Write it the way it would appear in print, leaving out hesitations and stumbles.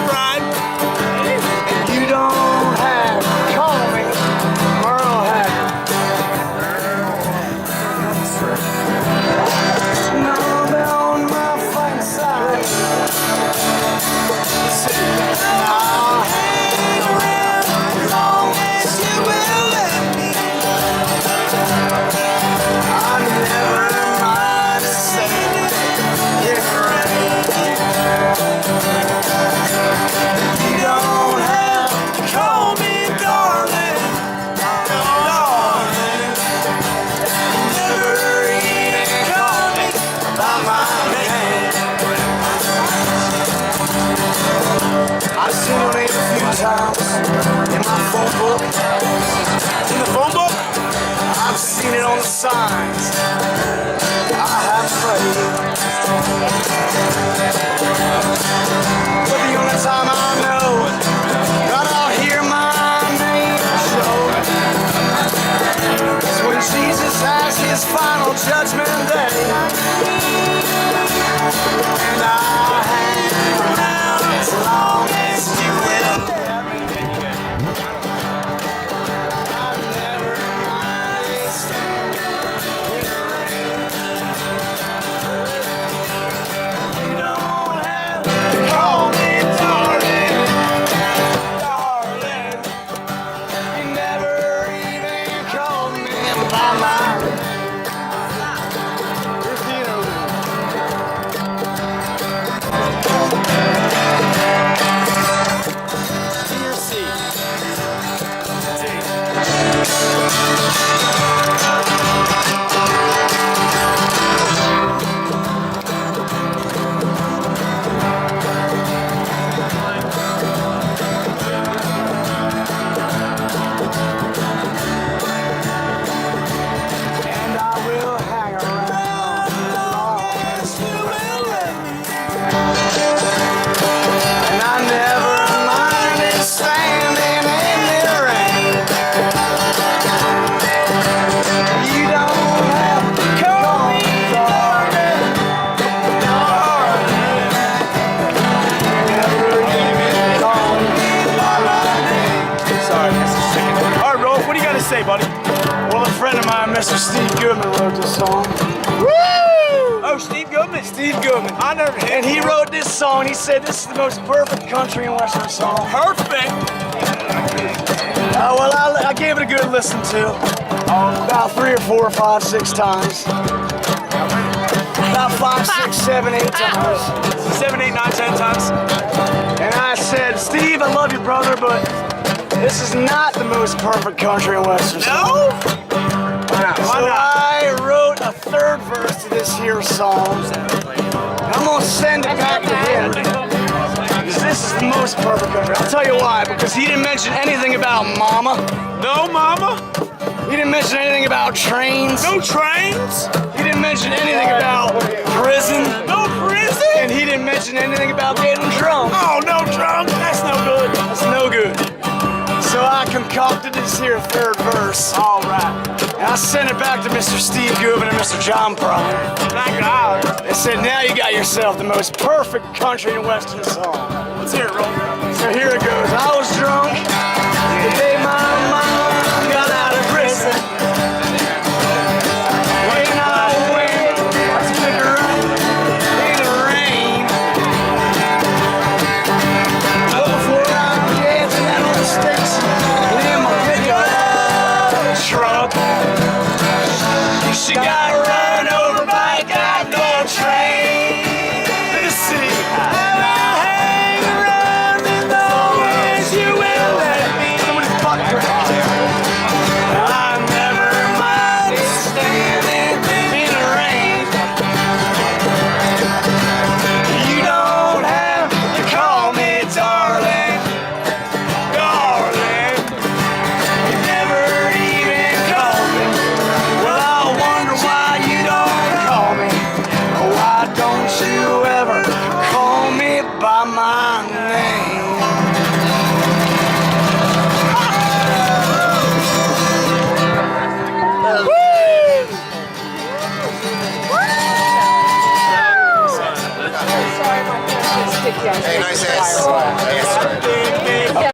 Brian. You don't have to call me Merle Haggard. Now I'll be on my fighting side. I'll hang around as long as you will let me. I never mind saying it right. You don't have to call me darling, darling. Never even call me by my name. I've seen your name a few times in my phone book. In the phone book? I've seen it on the signs. I have prayed. But the only time I know that I'll hear my name shout is when Jesus has his final judgment day. And I'll hang around as long as you will. I've never mind standing in the rain. You don't have to call me darling, darling. You never even called me by my name. And I will hang around as long as you will let me. And I never minded standing in the rain. You don't have to call me darling, darling. Never even call me by my name. Sorry, just a second. All right, Rolf, what do you got to say, buddy? Well, a friend of mine, Mr. Steve Goodman, wrote this song. Woo! Oh, Steve Goodman. Steve Goodman. I never hit. And he wrote this song. He said this is the most perfect country and western song. Perfect. Well, I gave it a good listen to. About 3 or 4 or 5, 6 times. About 5, 6, 7, 8 times. 7, 8, 9, 10 times. And I said, Steve, I love you, brother, but this is not the most perfect country and western song. No? So I wrote a 3rd verse to this here song. And I'm gonna send it back to him. Because this is the most perfect country. I'll tell you why. Because he didn't mention anything about mama. No, mama? He didn't mention anything about trains. No trains? He didn't mention anything about prison. No prison? And he didn't mention anything about getting drunk. Oh, no drunk? That's no good. That's no good. So I concocted this here 3rd verse. All right. And I sent it back to Mr. Steve Goodman and Mr. John Pryor. Thank God. They said, now you got yourself the most perfect country and western song. Let's hear it, Rolf. So here it goes. I was drunk the day my mom got out of prison. When I went to pick her up in the rain. But before I get to that little station in my pickup truck, she got run over by a goddamn train. To the city. And I hang around as long as you will let me. Somebody's butt crack. I never mind standing in the rain. You don't have to call me darling, darling. You never even call me. Well, I wonder why you don't call me. Why don't you ever call me by my name? Sorry, my